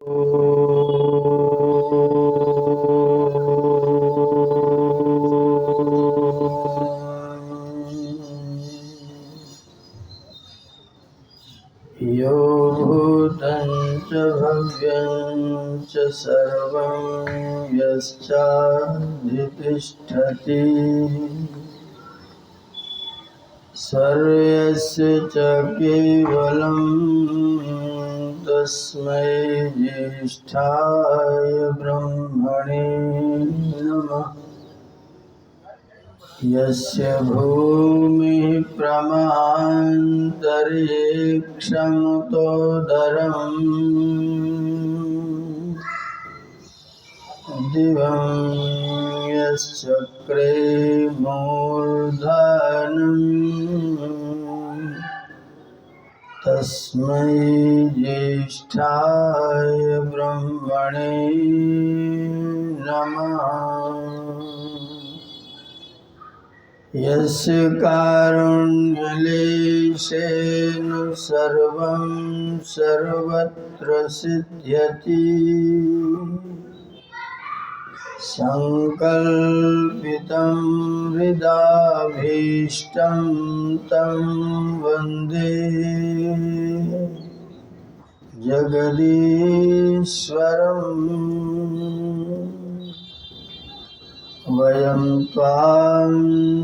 यो भूतं च भव्यं च सर्वं यश्चाधितिष्ठति सर्वस्य च केवलं तस्मै ज्येष्ठाय ब्रह्मणे नमः। यस्य भूमिः प्रमान्तरिक्षमुतोदरम् दिवं यश्चक्रे मूर्धन्यम् तस्मै ज्येष्ठाय ब्रह्मणे नमः। यस्य कारुण्यलेशेन सर्वं सर्वत्र सिद्ध्यति संकल्पितं हृदाभीष्टं तं वन्दे जगदीश्वरम्। वयं त्वां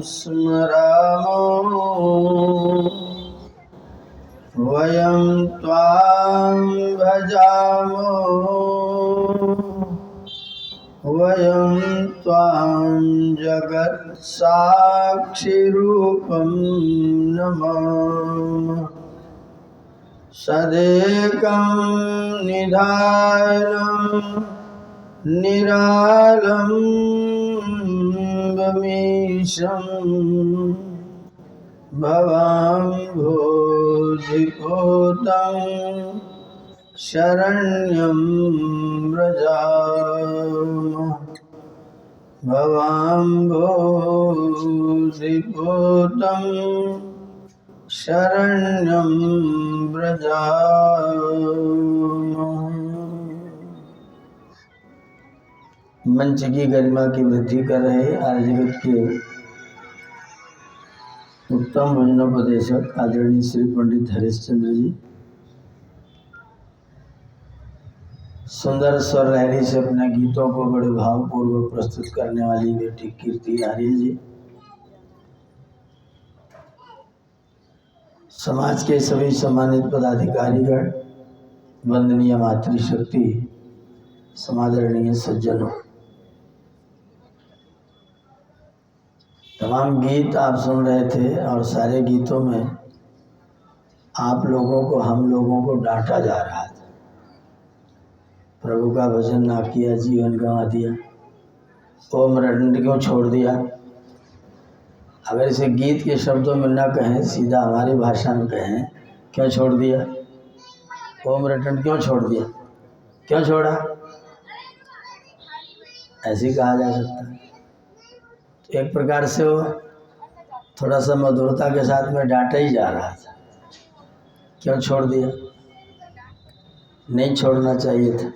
स्मरामो वयं त्वां भजामो वयं त्वां जगत्साक्षिरूपं नमामः। सदेकं निधानं निरालम्बमीशं भवाम्भोधिपूतं शरण्यं व्रजामः। भवाम्भोधिपूतं शरण्यं व्रजामः। मंच की गरिमा की वृद्धि कर रहे आर्य जगत के उत्तम भजनोपदेशक आदरणीय श्री पंडित हरिश्चंद्र जी, सुंदर स्वर लहरी से अपने गीतों को बड़े भावपूर्वक प्रस्तुत करने वाली बेटी कीर्ति आर्य जी, समाज के सभी सम्मानित पदाधिकारीगण, वंदनीय मातृशक्ति, समादरणीय सज्जनों, तमाम गीत आप सुन रहे थे और सारे गीतों में आप लोगों को, हम लोगों को डांटा जा रहा था। प्रभु का भजन ना किया, जीवन गंवा दिया, ओम रटंड क्यों छोड़ दिया। अगर इसे गीत के शब्दों में ना कहें, सीधा हमारी भाषा में कहें, क्यों छोड़ दिया, ओम रटंड क्यों छोड़ दिया, क्यों छोड़ा, ऐसे ही कहा जा सकता है। तो एक प्रकार से वो थोड़ा सा मधुरता के साथ में डांटा ही जा रहा था, क्यों छोड़ दिया, नहीं छोड़ना चाहिए था।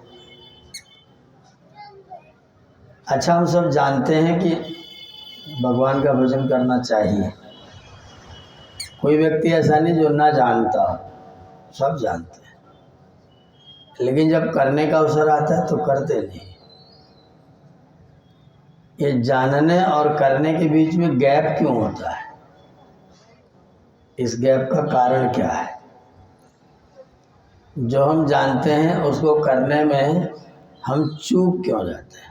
अच्छा, हम सब जानते हैं कि भगवान का भजन करना चाहिए। कोई व्यक्ति ऐसा नहीं जो ना जानता, सब जानते हैं, लेकिन जब करने का अवसर आता है तो करते नहीं। ये जानने और करने के बीच में गैप क्यों होता है, इस गैप का कारण क्या है? जो हम जानते हैं उसको करने में हम चूक क्यों जाते हैं?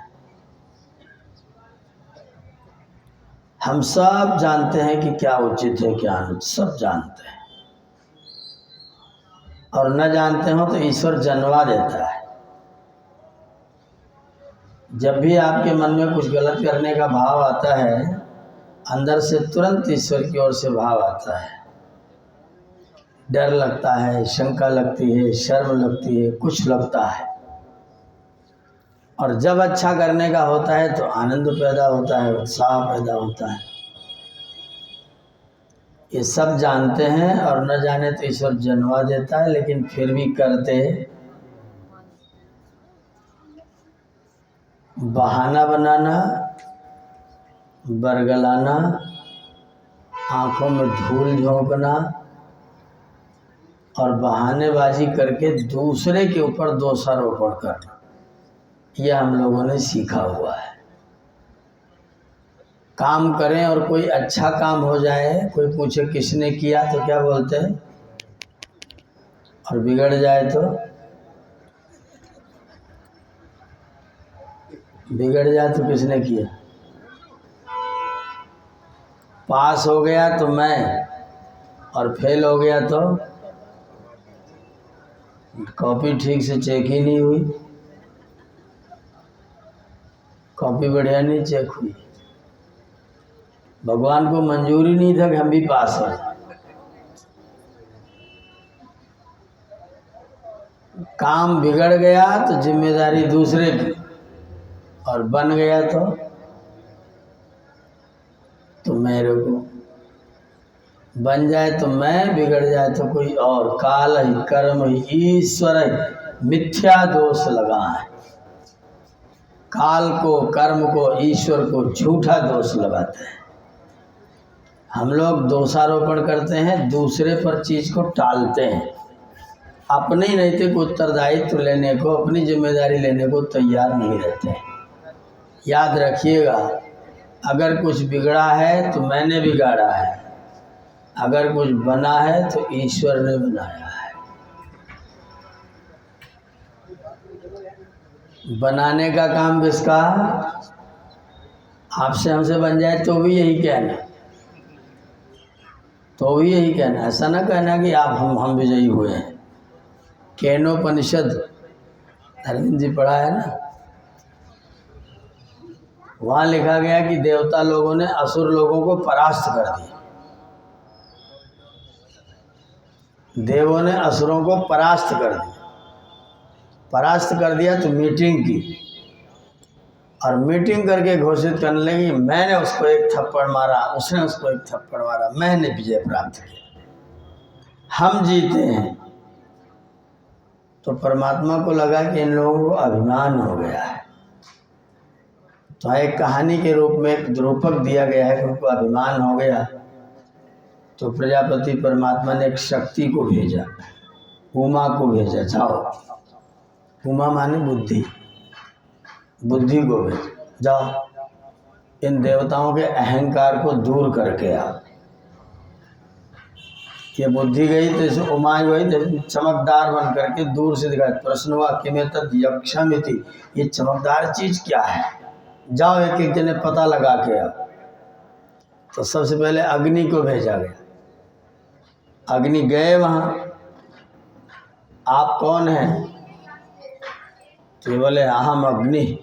हम सब जानते हैं कि क्या उचित है क्या अनुचित, सब जानते हैं, और न जानते हो तो ईश्वर जन्मा देता है। जब भी आपके मन में कुछ गलत करने का भाव आता है, अंदर से तुरंत ईश्वर की ओर से भाव आता है। डर लगता है, शंका लगती है, शर्म लगती है, कुछ लगता है। और जब अच्छा करने का होता है तो आनंद पैदा होता है, उत्साह पैदा होता है। ये सब जानते हैं और न जाने तो ईश्वर जन्मा देता है, लेकिन फिर भी करते बहाना बनाना, बरगलाना, आंखों में धूल झोंकना और बहानेबाजी करके दूसरे के ऊपर दोषारोपण करना, यह हम लोगों ने सीखा हुआ है। काम करें और कोई अच्छा काम हो जाए, कोई पूछे किसने किया तो क्या बोलते हैं, और बिगड़ जाए तो किसने किया। पास हो गया तो मैं, और फेल हो गया तो कॉपी ठीक से चेक ही नहीं हुई, कॉपी बढ़िया नहीं चेक हुई। भगवान को मंजूरी नहीं था कि हम भी पास हो जाए। काम बिगड़ गया तो जिम्मेदारी दूसरे की, और बन गया तो मेरे को, बन जाए तो मैं, बिगड़ जाए तो कोई और। काल ही कर्म ही ईश्वर ही मिथ्या दोष लगा है। काल को, कर्म को, ईश्वर को झूठा दोष लगाते हैं। हम लोग दोषारोपण करते हैं, दूसरे पर चीज को टालते हैं, अपने नैतिक उत्तरदायित्व लेने को, अपनी जिम्मेदारी लेने को तैयार नहीं रहते हैं। याद रखिएगा, अगर कुछ बिगड़ा है तो मैंने बिगाड़ा है, अगर कुछ बना है तो ईश्वर ने बनाया है। बनाने का काम किसका? आपसे हमसे बन जाए तो भी यही कहना, ऐसा ना कहना कि आप हम विजयी हुए हैं। केनोपनिषद अरविंद जी पढ़ा है ना, वहाँ लिखा गया कि देवता लोगों ने असुर लोगों को परास्त कर दिया। देवों ने असुरों को परास्त कर दिया तो मीटिंग की, और मीटिंग करके घोषित करने लगी, मैंने उसको एक थप्पड़ मारा, उसने उसको एक थप्पड़ मारा, मैंने विजय प्राप्त किया, हम जीते हैं। तो परमात्मा को लगा कि इन लोगों को अभिमान हो गया है, तो एक कहानी के रूप में एक रूपक दिया गया है कि उनको अभिमान हो गया। तो प्रजापति परमात्मा ने एक शक्ति को भेजा, उमा को भेजा, जाओ, उमा माने बुद्धि को भेजा, जाओ इन देवताओं के अहंकार को दूर करके आओ। ये बुद्धि गई तो इसे उमा गई, चमकदार बन करके दूर से दिखाई। प्रश्न हुआ कि मैं तद यक्षमिति, ये चमकदार चीज क्या है, जाओ एक एक जने पता लगा के आओ। तो सबसे पहले अग्नि को भेजा गया। अग्नि गए वहाँ, आप कौन हैं? तो ये बोले हम अग्नि,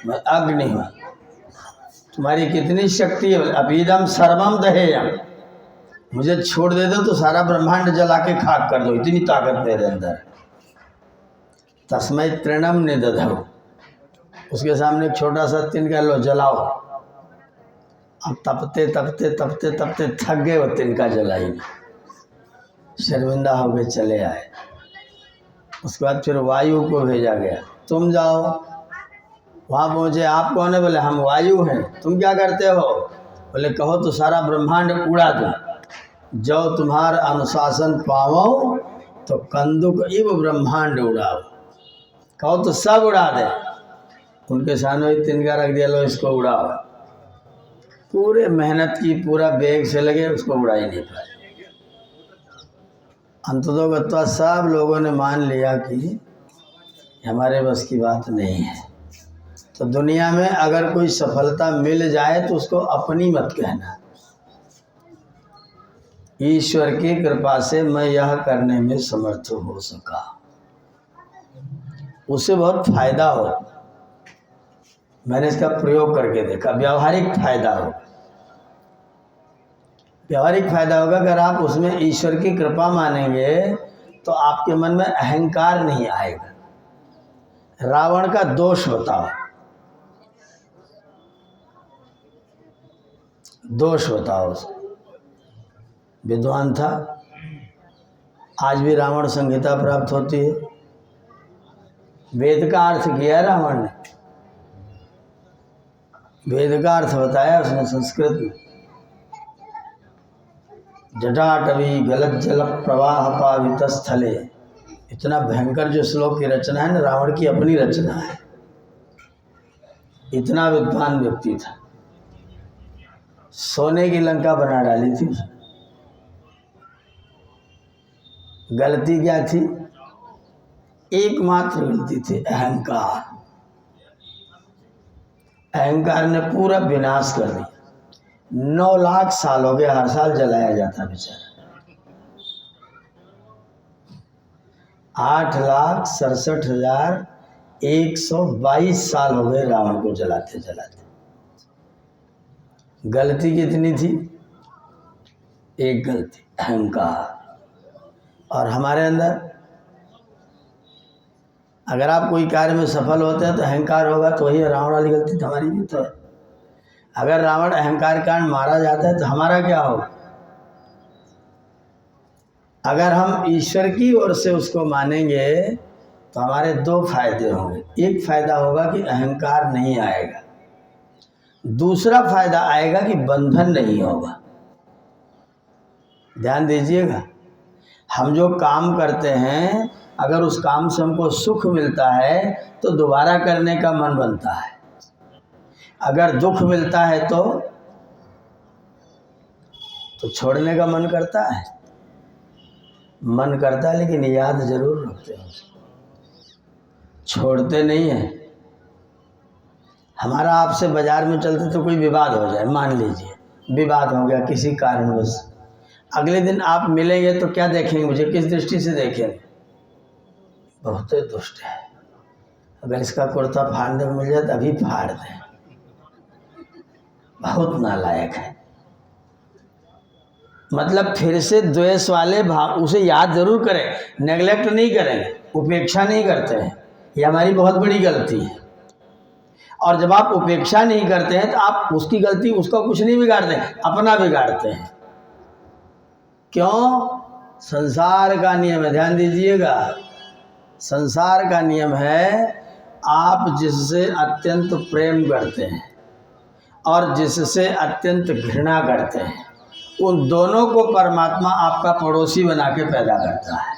मैं अग्नि हूँ। तुम्हारी कितनी शक्ति है? अभीदम सर्वम दहेयम, मुझे छोड़ दे दो तो सारा ब्रह्मांड जला के खाक कर दो, इतनी ताकत मेरे अंदर। तस्मै तृणम निदधौ, उसके सामने एक छोटा सा तिनका लो, जलाओ। अब तपते तपते तपते तपते थक गए, वो तिनका जलाई, शर्मिंदा हो गए, चले आए। उसके बाद फिर वायु को भेजा गया, तुम जाओ। वहाँ पहुँचे, आप कौन है? बोले हम वायु हैं। तुम क्या करते हो? बोले कहो तो सारा ब्रह्मांड उड़ा दो। जो तुम्हार अनुशासन पावो तो कंदुक इव ब्रह्मांड उड़ाओ, कहो तो सब उड़ा दे। उनके सामने तिनका रख दिया, लो इसको उड़ाओ। पूरे मेहनत की, पूरा बेग से लगे, उसको उड़ा ही नहीं पाए। अंततोगत्वा सब लोगों ने मान लिया कि हमारे बस की बात नहीं है। तो दुनिया में अगर कोई सफलता मिल जाए तो उसको अपनी मत कहना, ईश्वर की कृपा से मैं यह करने में समर्थ हो सका, उससे बहुत फायदा हो। मैंने इसका प्रयोग करके देखा, व्यावहारिक फायदा हो। व्यावहारिक फायदा होगा अगर आप उसमें ईश्वर की कृपा मानेंगे तो आपके मन में अहंकार नहीं आएगा। रावण का दोष बताओ, दोष बताओ। विद्वान था, आज भी रावण संहिता प्राप्त होती है। वेद का अर्थ किया रावण ने, वेद का अर्थ बताया उसने संस्कृत में। जटाटवी गलत जल प्रवाह पावित स्थले, इतना भयंकर जो श्लोक की रचना है ना, रावण की अपनी रचना है। इतना विद्वान व्यक्ति था, सोने की लंका बना डाली थी उसने। गलती क्या थी? एकमात्र गलती थी अहंकार। अहंकार ने पूरा विनाश कर दिया। 9 लाख साल हो गए, हर साल जलाया जाता बेचारा। 8,67,122 साल हो गए रावण को जलाते जलाते। गलती कितनी थी? एक गलती, अहंकार। और हमारे अंदर अगर आप कोई कार्य में सफल होते हैं तो अहंकार होगा, तो वही रावण वाली गलती तो हमारी भी तो है। अगर रावण अहंकार कारण मारा जाता है तो हमारा क्या होगा? अगर हम ईश्वर की ओर से उसको मानेंगे तो हमारे 2 फायदे होंगे। एक फायदा होगा कि अहंकार नहीं आएगा, दूसरा फायदा आएगा कि बंधन नहीं होगा। ध्यान दीजिएगा, हम जो काम करते हैं अगर उस काम से हमको सुख मिलता है तो दोबारा करने का मन बनता है। अगर दुख मिलता है तो छोड़ने का मन करता है। मन करता है लेकिन याद जरूर रखते हैं, छोड़ते नहीं हैं। हमारा आपसे बाजार में चलते तो कोई विवाद हो जाए, मान लीजिए विवाद हो गया किसी कारणवश, अगले दिन आप मिलेंगे तो क्या देखेंगे? मुझे किस दृष्टि से देखेंगे? बहुत दुष्ट है, अगर इसका कुर्ता फाड़ने को मिल जाए तो अभी फाड़ दें, बहुत नालायक है। मतलब फिर से द्वेष वाले भाव उसे याद जरूर करें, नेगलेक्ट नहीं करेंगे, उपेक्षा नहीं करते हैं। ये हमारी बहुत बड़ी गलती है। और जब आप उपेक्षा नहीं करते हैं तो आप उसकी गलती उसका कुछ नहीं बिगाड़ते, अपना बिगाड़ते हैं। क्यों? संसार का नियम है, ध्यान दीजिएगा, संसार का नियम है आप जिससे अत्यंत प्रेम करते हैं और जिससे अत्यंत घृणा करते हैं, उन दोनों को परमात्मा आपका पड़ोसी बना के पैदा करता है।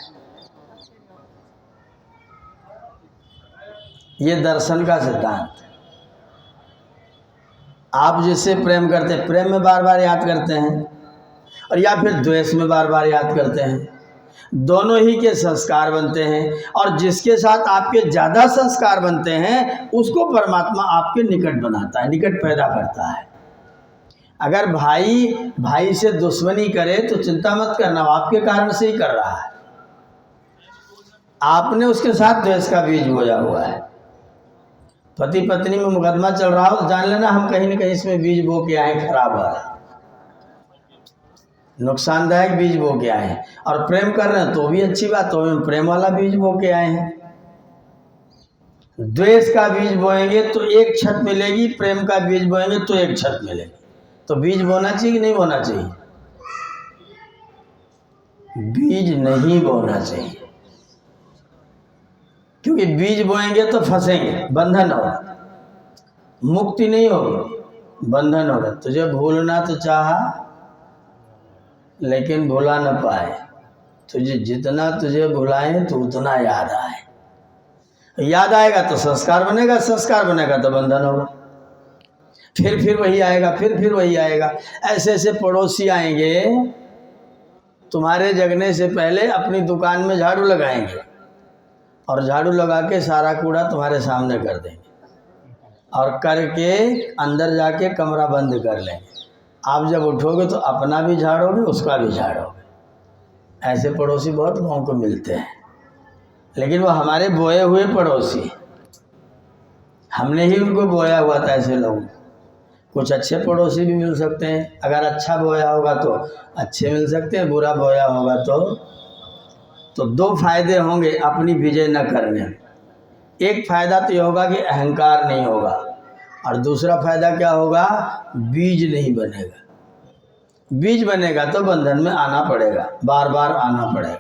ये दर्शन का सिद्धांत है। आप जिससे प्रेम करते हैं, प्रेम में बार बार याद करते हैं, और या फिर द्वेष में बार बार याद करते हैं, दोनों ही के संस्कार बनते हैं। और जिसके साथ आपके ज़्यादा संस्कार बनते हैं उसको परमात्मा आपके निकट बनाता है, निकट पैदा करता है। अगर भाई भाई से दुश्मनी करे तो चिंता मत करना, वो आपके कारण से ही कर रहा है। आपने उसके साथ द्वेष का बीज बोया हुआ है। पति पत्नी में मुकदमा चल रहा हो तो जान लेना हम कहीं न कहीं इसमें बीज बो के आए, खराब वाला नुकसानदायक बीज बो के आए हैं। और प्रेम कर रहे हैं तो भी अच्छी बात, तो हम प्रेम वाला बीज बो के आए हैं। द्वेष का बीज बोएंगे तो एक छत मिलेगी, प्रेम का बीज बोएंगे तो एक छत मिलेगी। तो बीज बोना चाहिए कि नहीं बोना चाहिए? बीज नहीं बोना चाहिए, क्योंकि बीज बोएंगे तो फंसेंगे, बंधन होगा, मुक्ति नहीं होगी, बंधन होगा। तुझे भूलना तो चाहा लेकिन भुला न पाए, तुझे जितना तुझे भुलाएं तो उतना याद आए। याद आएगा तो संस्कार बनेगा, संस्कार बनेगा तो बंधन होगा, फिर वही आएगा, फिर वही आएगा। ऐसे ऐसे पड़ोसी आएंगे, तुम्हारे जगने से पहले अपनी दुकान में झाड़ू लगाएंगे और झाड़ू लगा के सारा कूड़ा तुम्हारे सामने कर देंगे और करके अंदर जाके कमरा बंद कर लेंगे। आप जब उठोगे तो अपना भी झाड़ोगे, उसका भी झाड़ोगे। ऐसे पड़ोसी बहुत लोगों को मिलते हैं, लेकिन वो हमारे बोए हुए पड़ोसी, हमने ही उनको बोया हुआ था। ऐसे लोग कुछ अच्छे पड़ोसी भी मिल सकते हैं, अगर अच्छा बोया होगा तो अच्छे मिल सकते हैं, बुरा बोया होगा तो 2 फायदे होंगे अपनी विजय न करने में। एक फायदा तो ये होगा कि अहंकार नहीं होगा, और दूसरा फायदा क्या होगा? बीज नहीं बनेगा। बीज बनेगा तो बंधन में आना पड़ेगा, बार बार आना पड़ेगा।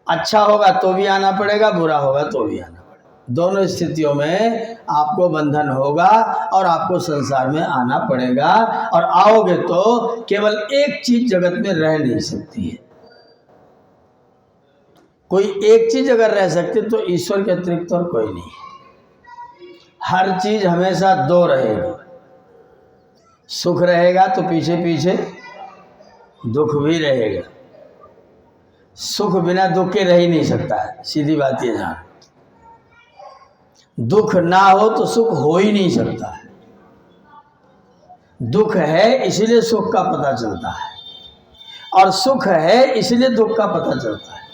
अच्छा होगा तो भी आना पड़ेगा, बुरा होगा तो भी आना पड़ेगा। दोनों स्थितियों में आपको बंधन होगा और आपको संसार में आना पड़ेगा। और आओगे तो केवल एक चीज जगत में रह नहीं सकती है। कोई एक चीज अगर रह सकती तो ईश्वर के अतिरिक्त और कोई नहीं। हर चीज हमेशा दो रहेगी। सुख रहेगा तो पीछे पीछे दुख भी रहेगा। सुख बिना दुख के रह ही नहीं सकता है, सीधी बात ये जान। दुख ना हो तो सुख हो ही नहीं सकता है। दुख है इसलिए सुख का पता चलता है, और सुख है इसलिए दुख का पता चलता है।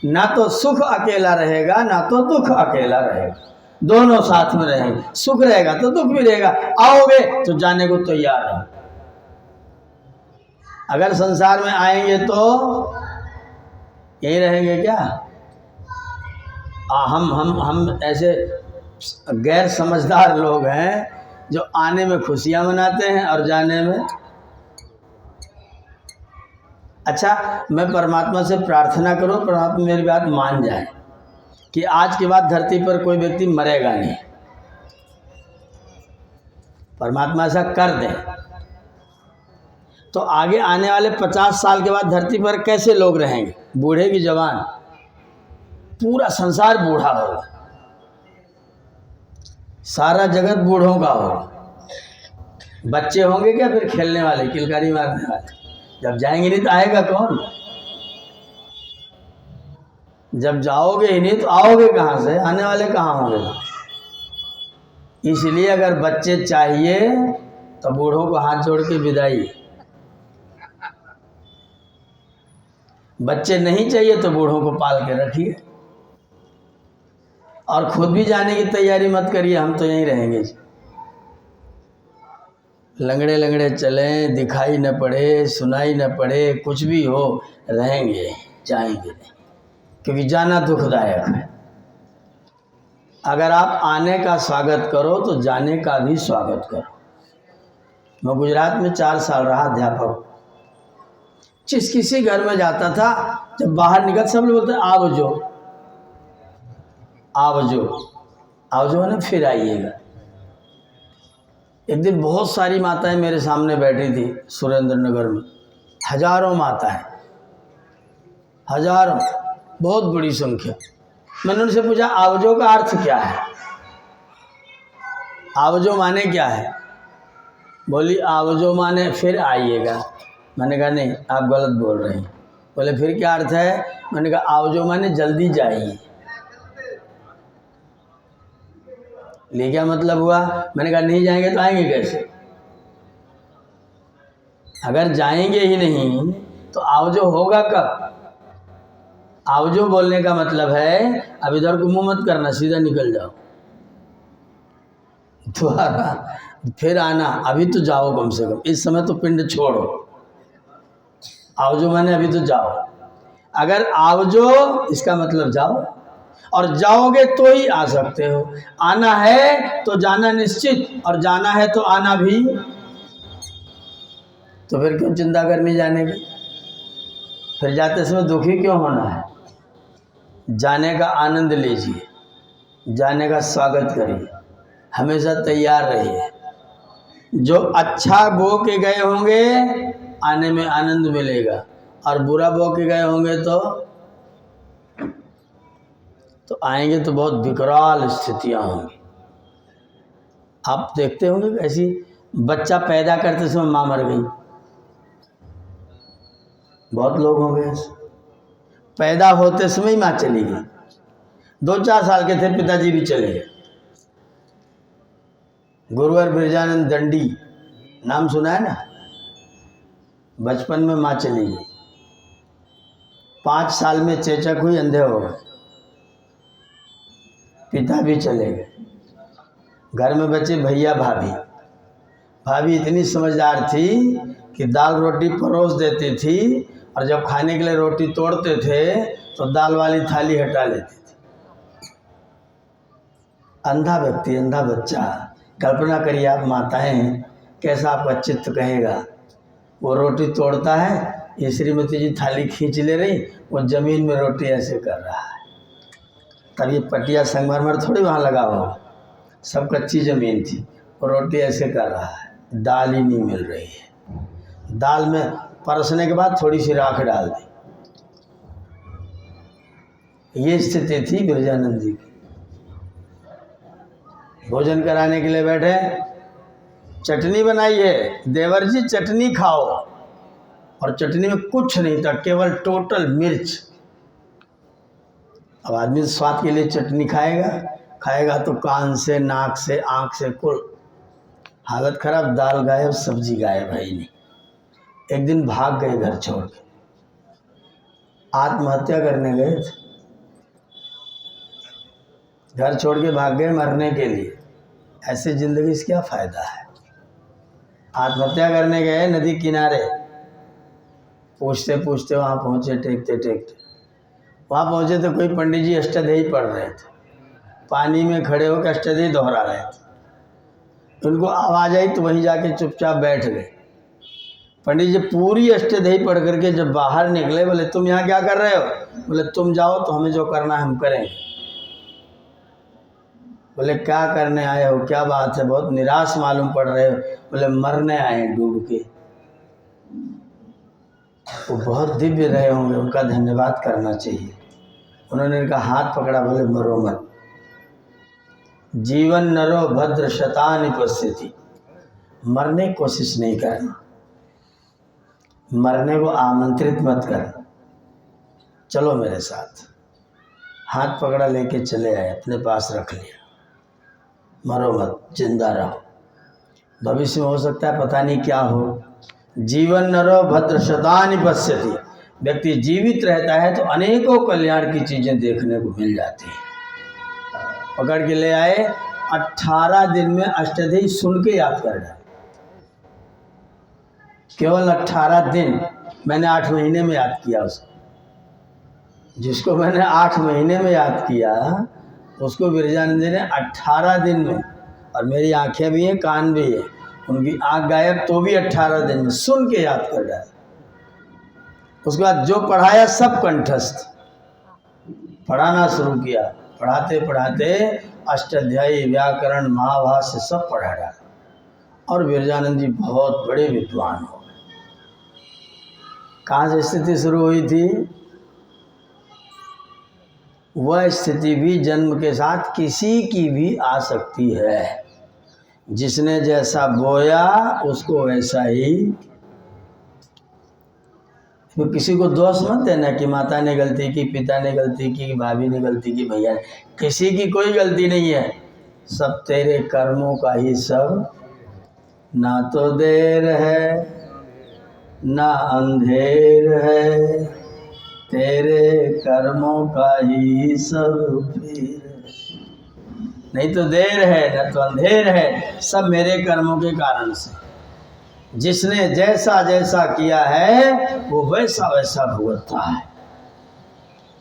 ना तो सुख अकेला रहेगा, ना तो दुख अकेला रहेगा, दोनों साथ में रहेंगे। सुख रहेगा तो दुख भी रहेगा। आओगे तो जाने को तैयार रहो। अगर संसार में आएंगे तो यही रहेंगे क्या? हम ऐसे गैर समझदार लोग हैं जो आने में खुशियां मनाते हैं और जाने में। अच्छा, मैं परमात्मा से प्रार्थना करूं, परमात्मा मेरी बात मान जाए कि आज के बाद धरती पर कोई व्यक्ति मरेगा नहीं। परमात्मा ऐसा कर दे तो आगे आने वाले 50 साल के बाद धरती पर कैसे लोग रहेंगे? बूढ़े की जवान, पूरा संसार बूढ़ा होगा, सारा जगत बूढ़ों का होगा। बच्चे होंगे क्या फिर खेलने वाले, किलकारी मारने वाले? जब जाएंगे नहीं तो आएगा कौन? जब जाओगे ही नहीं तो आओगे कहाँ से? आने वाले कहाँ होंगे? इसलिए अगर बच्चे चाहिए तो बूढ़ों को हाथ जोड़ के विदाई। बच्चे नहीं चाहिए तो बूढ़ों को पाल के रखिए, और खुद भी जाने की तैयारी मत करिए। हम तो यहीं रहेंगे, लंगड़े लंगड़े चलें, दिखाई न पड़े, सुनाई न पड़े, कुछ भी हो, रहेंगे, जाएंगे नहीं, क्योंकि जाना दुखदायक है। अगर आप आने का स्वागत करो तो जाने का भी स्वागत करो। मैं गुजरात में 4 साल रहा अध्यापक। जिस किसी घर में जाता था, जब बाहर निकल सब लोग बोलते आवजो आवजो आवजो है ना, फिर आइएगा। एक दिन बहुत सारी माताएं मेरे सामने बैठी थी सुरेंद्र नगर में, हजारों माताएं, हजारों, बहुत बड़ी संख्या। मैंने उनसे पूछा आवजो का अर्थ क्या है? आवजो माने क्या है? बोली आवजो माने फिर आइएगा। मैंने कहा नहीं, आप गलत बोल रहे हैं। बोले फिर क्या अर्थ है? मैंने कहा आवजो माने जल्दी जाइए। ले क्या मतलब हुआ? मैंने कहा नहीं जाएंगे तो आएंगे कैसे? अगर जाएंगे ही नहीं तो आवजो होगा कब? आवजो बोलने का मतलब है अब इधर को मुंह मत करना, सीधा निकल जाओ, दोबारा फिर आना, अभी तो जाओ, कम से कम इस समय तो पिंड छोड़ो। आवजो माने अभी तो जाओ। अगर आवजो इसका मतलब जाओ, और जाओगे तो ही आ सकते हो। आना है तो जाना निश्चित, और जाना है तो आना भी। तो फिर क्यों चिंता करनी जाने की? फिर जाते समय दुखी क्यों होना है? जाने का आनंद लीजिए, जाने का स्वागत करिए, हमेशा तैयार रहिए। जो अच्छा बो के गए होंगे आने में आनंद मिलेगा, और बुरा बो के गए होंगे तो आएंगे तो बहुत विकराल स्थितियां होंगी। आप देखते होंगे कैसी बच्चा पैदा करते समय माँ मर गई, बहुत लोग होंगे ऐसे। पैदा होते समय ही माँ चली गई, 2-4 साल के थे पिताजी भी चले गए। गुरुवर बिरजानंद दंडी नाम सुना है ना? बचपन में माँ चली गई, 5 साल में चेचक हुई, अंधे हो गए, पिता भी चले गए। घर में बचे भैया भाभी। भाभी इतनी समझदार थी कि दाल रोटी परोस देती थी, और जब खाने के लिए रोटी तोड़ते थे तो दाल वाली थाली हटा लेती थी। अंधा व्यक्ति, अंधा बच्चा, कल्पना करिए आप माताएं, कैसा आपका चित्त कहेगा। वो रोटी तोड़ता है, ये श्रीमती जी थाली खींच ले रही, वो जमीन में रोटी ऐसे कर रहा है। तब ये पटिया संगमरमर थोड़ी वहाँ लगा हुआ, सब कच्ची ज़मीन थी। और रोटी ऐसे कर रहा है, दाल ही नहीं मिल रही है। दाल में परसने के बाद थोड़ी सी राख डाल दी। ये स्थिति थी बिरजानंद जी की। भोजन कराने के लिए बैठे, चटनी बनाई है, देवर जी चटनी खाओ। और चटनी में कुछ नहीं था, केवल टोटल मिर्च। अब आदमी स्वाद के लिए चटनी खाएगा तो कान से, नाक से, आँख से, कुल हालत खराब। दाल गायब, सब्जी गायब है ही नहीं। एक दिन भाग गए घर छोड़ के, आत्महत्या करने गए थे। घर छोड़ के भाग गए मरने के लिए। ऐसे जिंदगी से क्या फायदा है। आत्महत्या करने गए नदी किनारे, पूछते पूछते वहाँ पहुँचे, टेकते टेकते वहाँ पहुँचे तो कोई पंडित जी अष्टध्यायी पढ़ रहे थे। पानी में खड़े होकर अष्टध्यायी दोहरा रहे थे। उनको आवाज़ आई तो वहीं जाके चुपचाप बैठ गए। पंडित जी पूरी अष्टध्यायी पढ़ करके जब बाहर निकले, बोले तुम यहाँ क्या कर रहे हो? बोले तुम जाओ, तो हमें जो करना है हम करेंगे। बोले क्या करने आए हो, क्या बात है, बहुत निराश मालूम पड़ रहे हो? बोले मरने आए हैं डूब के। वो बहुत दिव्य रहे होंगे, उनका धन्यवाद करना चाहिए। उन्होंने इनका हाथ पकड़ा, बोले मरो मत, जीवन नरो भद्र शतानि पश्यति। मरने की कोशिश नहीं करना, मरने को आमंत्रित मत करना, चलो मेरे साथ। हाथ पकड़ा, लेके चले आए, अपने पास रख लिया। मरो मत, जिंदा रहो, भविष्य में हो सकता है पता नहीं क्या हो। जीवन नरो भद्र शतानि पश्यति। व्यक्ति जीवित रहता है तो अनेकों कल्याण की चीज़ें देखने को मिल जाती हैं। पकड़ के ले आए, 18 दिन में अष्टध्यायी सुन के याद कर डाले। केवल 18 दिन, मैंने 8 महीने में याद किया उसको। जिसको मैंने 8 महीने में याद किया उसको बिरजानंद जी ने 18 दिन में। और मेरी आंखें भी हैं, कान भी है, उनकी आंख गायब तो भी 18 दिन में सुन के याद कर डाला। उसके बाद जो पढ़ाया सब कंठस्थ, पढ़ाना शुरू किया। पढ़ाते पढ़ाते अष्टाध्यायी, व्याकरण, महाभाष्य सब पढ़ा डाला। और बिरजानंद जी बहुत बड़े विद्वान हो गए। कहाँ से स्थिति शुरू हुई थी? वह स्थिति भी जन्म के साथ किसी की भी आ सकती है। जिसने जैसा बोया उसको वैसा ही। तो किसी को दोष मत देना कि माता ने गलती की, पिता ने गलती की, भाभी ने गलती की, भैया ने। किसी की कोई गलती नहीं है, सब तेरे कर्मों का ही सब। ना तो देर है ना अंधेर है, तेरे कर्मों का ही सब फिर। नहीं तो देर है न तो अंधेर है, सब मेरे कर्मों के कारण से। जिसने जैसा जैसा किया है वो वैसा वैसा भुगतता है।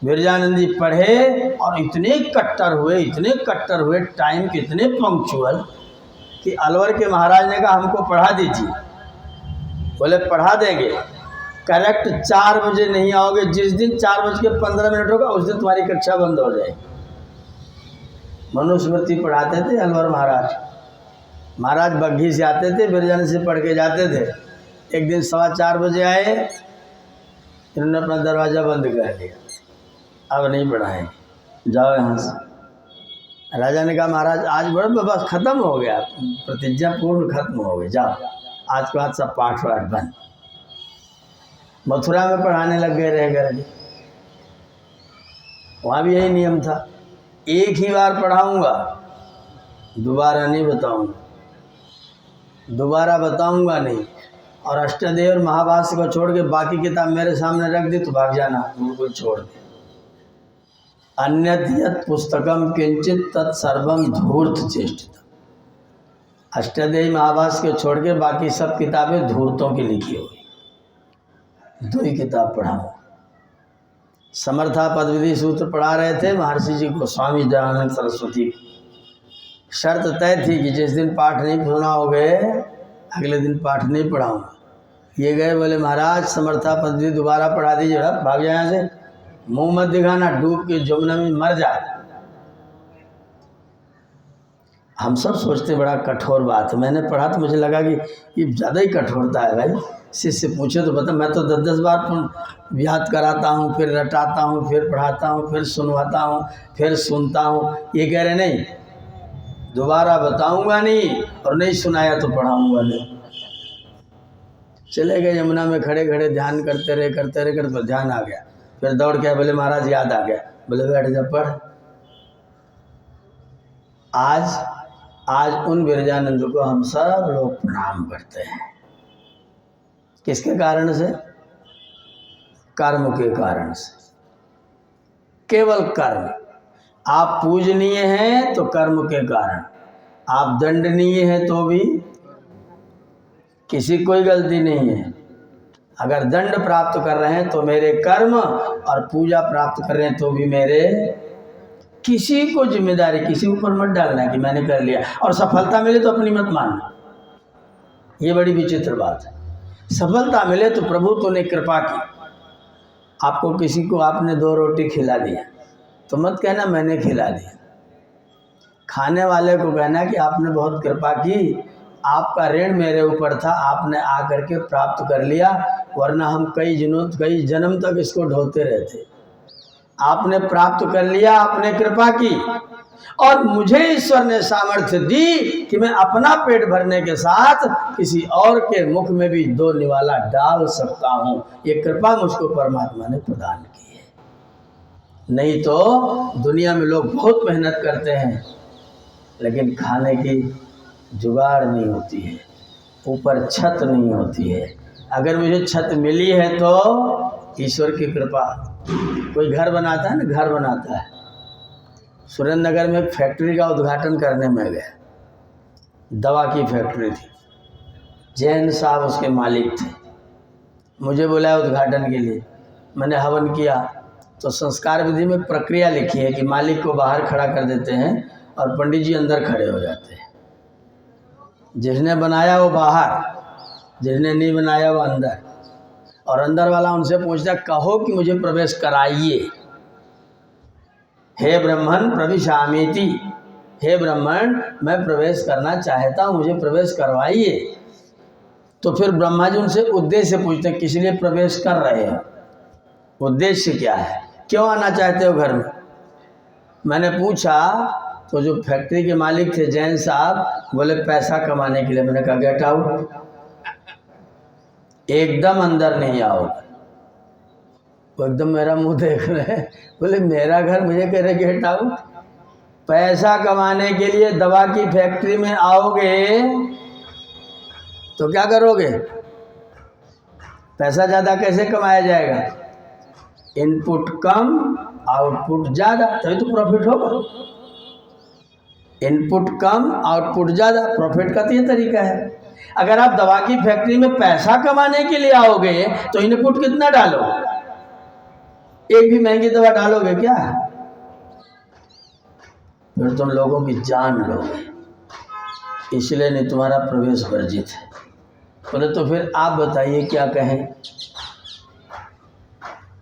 बिरजानंद जी पढ़े और इतने कट्टर हुए, टाइम के इतने पंक्चुअल कि अलवर के महाराज ने कहा हमको पढ़ा दीजिए। बोले पढ़ा देंगे, करेक्ट 4 बजे नहीं आओगे। जिस दिन 4:15 होगा उस दिन तुम्हारी कक्षा बंद हो जाएगी। मनुस्मृति पढ़ाते थे अलवर महाराज। महाराज बग्घी से आते थे, बिरजानंद से पढ़ के जाते थे। एक दिन 4:15 बजे आए, इन्होंने अपना दरवाज़ा बंद कर दिया, अब नहीं पढ़ाएंगे, जाओ यहाँ से। राजा ने कहा महाराज आज बस ख़त्म हो गया, प्रतिज्ञा पूर्ण खत्म हो गई, जाओ आज के बाद सब पाठ वाठ बंद। मथुरा में पढ़ाने लग गए, रह गए। वहाँ भी यही नियम था, एक ही बार पढ़ाऊँगा, दोबारा नहीं बताऊँगा, दोबारा बताऊँगा नहीं। और अष्टाध्यायी और महाभाष्य को छोड़ के बाकी किताब मेरे सामने रख दी तो भाग जाना, बिल्कुल छोड़ दे। अन्यत् यत् पुस्तकम किंचित तत्सर्वम धूर्त चेष्टितम्। अष्टाध्यायी महाभाष्य को छोड़ के बाकी सब किताबें धूर्तों की लिखी हुई। 2 ही किताब पढ़ाऊँ। समर्था पदविधि सूत्र पढ़ा रहे थे महर्षि जी को, स्वामी दयानंद सरस्वती। शर्त तय थी कि जिस दिन पाठ नहीं सुनाओगे अगले दिन पाठ नहीं पढ़ाऊँगा। ये गए, बोले महाराज समर्था पदविधि दोबारा पढ़ा दीजिए। भाग जाए यहाँ से, मुँह मत दिखाना, डूब के जमुना में मर जाए। हम सब सोचते बड़ा कठोर बात है, मैंने पढ़ा तो मुझे लगा कि ये ज़्यादा ही कठोरता है भाई। शिष्य पूछे तो बता, मैं तो 10-10 बार याद कराता हूँ, फिर रटाता हूँ, फिर पढ़ाता हूँ, फिर सुनवाता हूँ, फिर सुनता हूँ। ये कह रहे नहीं, दोबारा बताऊंगा नहीं, और नहीं सुनाया तो पढ़ाऊंगा नहीं। चले गए यमुना में, खड़े खड़े ध्यान करते रहे ध्यान आ गया। फिर दौड़ के बोले महाराज याद आ गया। बोले बैठ जा पढ़। आज उन विरजानंद को हम सब लोग प्रणाम करते हैं। किसके कारण से? कर्म के कारण से। केवल कर्म। आप पूजनीय हैं तो कर्म के कारण, आप दंडनीय हैं तो भी किसी कोई गलती नहीं है। अगर दंड प्राप्त कर रहे हैं तो मेरे कर्म, और पूजा प्राप्त कर रहे हैं तो भी मेरे। किसी को जिम्मेदारी किसी ऊपर मत डालना कि मैंने कर लिया, और सफलता मिले तो अपनी मत मानना। ये बड़ी विचित्र बात है। सफलता मिले तो प्रभु तूने कृपा की। आपको किसी को आपने 2 रोटी खिला दिया तो मत कहना मैंने खिला दिया। खाने वाले को कहना कि आपने बहुत कृपा की, आपका ऋण मेरे ऊपर था, आपने आकर के प्राप्त कर लिया, वरना हम कई जन्म तक इसको ढोते रहते। आपने प्राप्त कर लिया, आपने कृपा की, और मुझे ईश्वर ने सामर्थ्य दी कि मैं अपना पेट भरने के साथ किसी और के मुख में भी 2 निवाला डाल सकता हूँ। ये कृपा मुझको परमात्मा ने प्रदान की है। नहीं तो दुनिया में लोग बहुत मेहनत करते हैं, लेकिन खाने की जुगाड़ नहीं होती है, ऊपर छत नहीं होती है। अगर मुझे छत मिली है तो ईश्वर की कृपा। कोई घर बनाता है ना, घर बनाता है। सुरेंद्र नगर में एक फैक्ट्री का उद्घाटन करने में गया, दवा की फैक्ट्री थी। जैन साहब उसके मालिक थे। मुझे बुलाया उद्घाटन के लिए, मैंने हवन किया। तो संस्कार विधि में प्रक्रिया लिखी है कि मालिक को बाहर खड़ा कर देते हैं और पंडित जी अंदर खड़े हो जाते हैं। जिसने बनाया वो बाहर, जिसने नहीं बनाया वो अंदर। और अंदर वाला उनसे पूछता कहो कि मुझे प्रवेश कराइए। हे ब्रह्मण प्रविशामीति, हे ब्रह्मण मैं प्रवेश करना चाहता हूँ, मुझे प्रवेश करवाइए। तो फिर ब्रह्मा जी उनसे उद्देश्य पूछते हैं, किस लिए प्रवेश कर रहे हो, उद्देश्य क्या है, क्यों आना चाहते हो घर में। मैंने पूछा तो जो फैक्ट्री के मालिक थे जैन साहब, बोले पैसा कमाने के लिए। मैंने कहा गेट आउट, एकदम अंदर नहीं आओगे। वो एकदम मेरा मुंह देख रहे हैं, बोले मेरा घर, मुझे कह रहे गेट आउट। पैसा कमाने के लिए दवा की फैक्ट्री में आओगे तो क्या करोगे? पैसा ज़्यादा कैसे कमाया जाएगा? इनपुट कम आउटपुट ज़्यादा, तभी तो प्रॉफिट होगा। इनपुट कम आउटपुट ज़्यादा, प्रॉफिट का तो ये तरीका है। अगर आप दवा की फैक्ट्री में पैसा कमाने के लिए आओगे तो इनपुट कितना डालोगे? एक भी महंगी दवा डालोगे क्या? फिर तुम लोगों की जान लोगे, इसलिए नहीं तुम्हारा प्रवेश वर्जित है। बोले तो फिर आप बताइए क्या कहें।